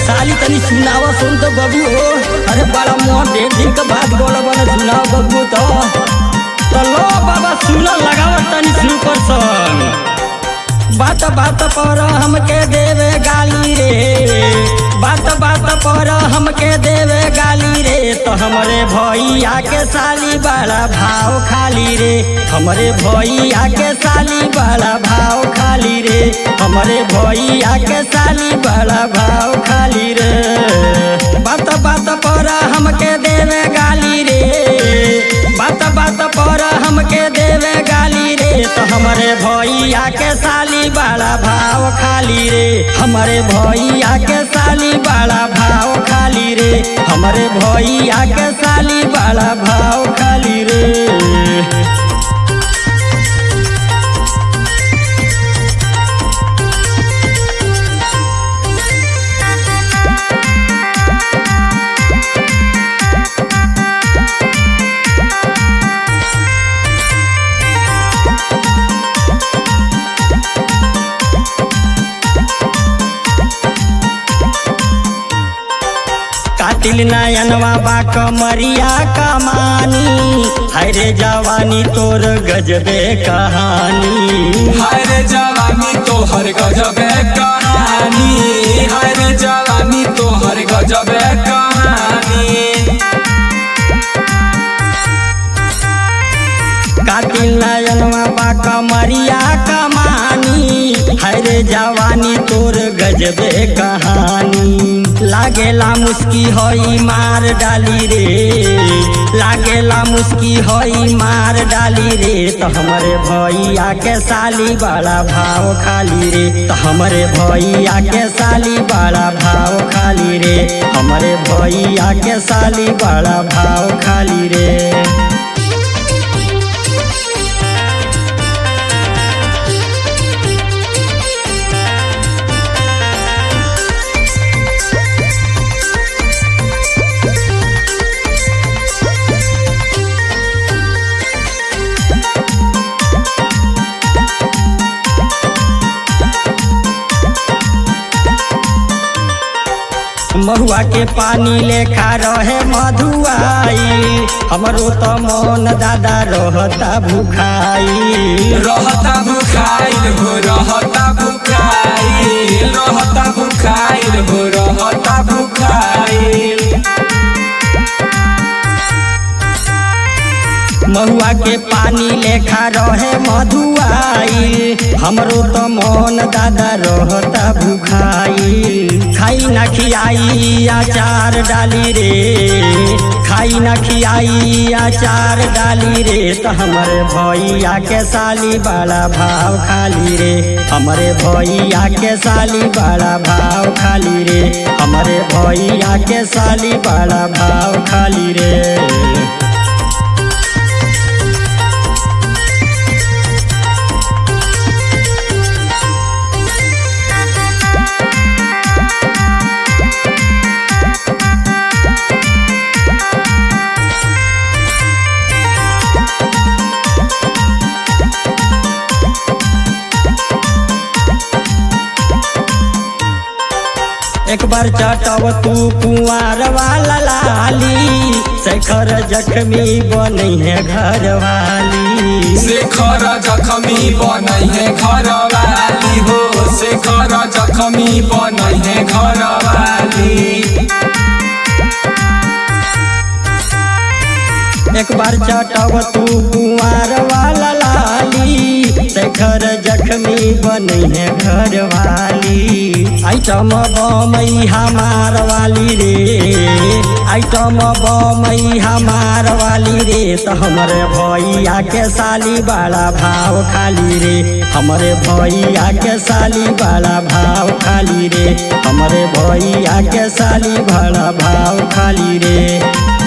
साली तनी सुनावा सुन तो बबू हो। अरे बड़ा मोह ढेर दिन के बाद बोला बना सुनाओ बबू तो लो बाबा सुना लगावा तनी सुपर सॉन्ग। बात बात पर हमके देवे गाली रे, बात बात पर हमके देवे गाली रे, तो हमरे भैया के साली बड़ा भाव खाली रे, हमरे भैया के साली बड़ा भाव खाली रे, हमरे भैया के साली बड़ा भाव खाली रे। बात बात पर हमके देवे गाली रे, बात बात पर हमके देवे गाली रे, तो हमरे भैया के साली बड़ा भाव खाली रे, हमरे भैया के साली बड़ा भाव खाली रे, हमरे भैया के साली बड़ा भाव खाली रे। कातिल नयनवा बा कमरिया कमानी, हाय रे जवानी तोर गजबे कहानी, हाय रे जवानी तोहर गजबे कहानी, हाय रे जवानी तोहर गजबे कहानी। कातिल नयनवा बा कमरिया कमानी, हाय रे जवानी तोर गजबे कहानी। लागेला मुस्की होई मार डाली रे, लागेला मुस्की होई मार डाली रे, तो हमरे भैया के साली बड़ा भाव खाली रे, तो हमरे भैया के साली बड़ा भाव खाली रे, हमरे भैया के साली बड़ा भाव खाली रे। महुआ के पानी लेखा रहे मधुआई, हमरो तो मन दादा रहता भुखाई, रहता भुखाइल हो रहता भुखाइल, रहता भुखाइल हो रहता भुखाइल। महुआ के पानी लेखा रहे मधुआई, हमरो तो मन दादा रहता भुखाई। खाई न खियाई अचार डाली रे, खाई न खियाई अचार डाली रे, तो हमरे भैया के साली बड़ा भाव खाली रे, हमरे भैया के साली बड़ा भाव खाली रे, हमरे भैया के साली बड़ा भाव खाली रे। एक बार चटव तू कुंवर वाला लाली, शेखर जख्मी बनी है घर वाली, शेखर जख्मी बनी है घर वाली हो, शेखर जख्मी बनी है घर वाली। एक बार चटव तू कुंवर वाला लाली, शेखर जख्मी बनी है घर वाली। आइटम बमई हमार वाली रे, आइटम बमई हमार वाली रे, तो हमरे भैया के साली बड़ा भाव खाली रे, हमरे भैया के साली बड़ा भाव खाली रे, हमरे भैया के साली बड़ा भाव खाली रे।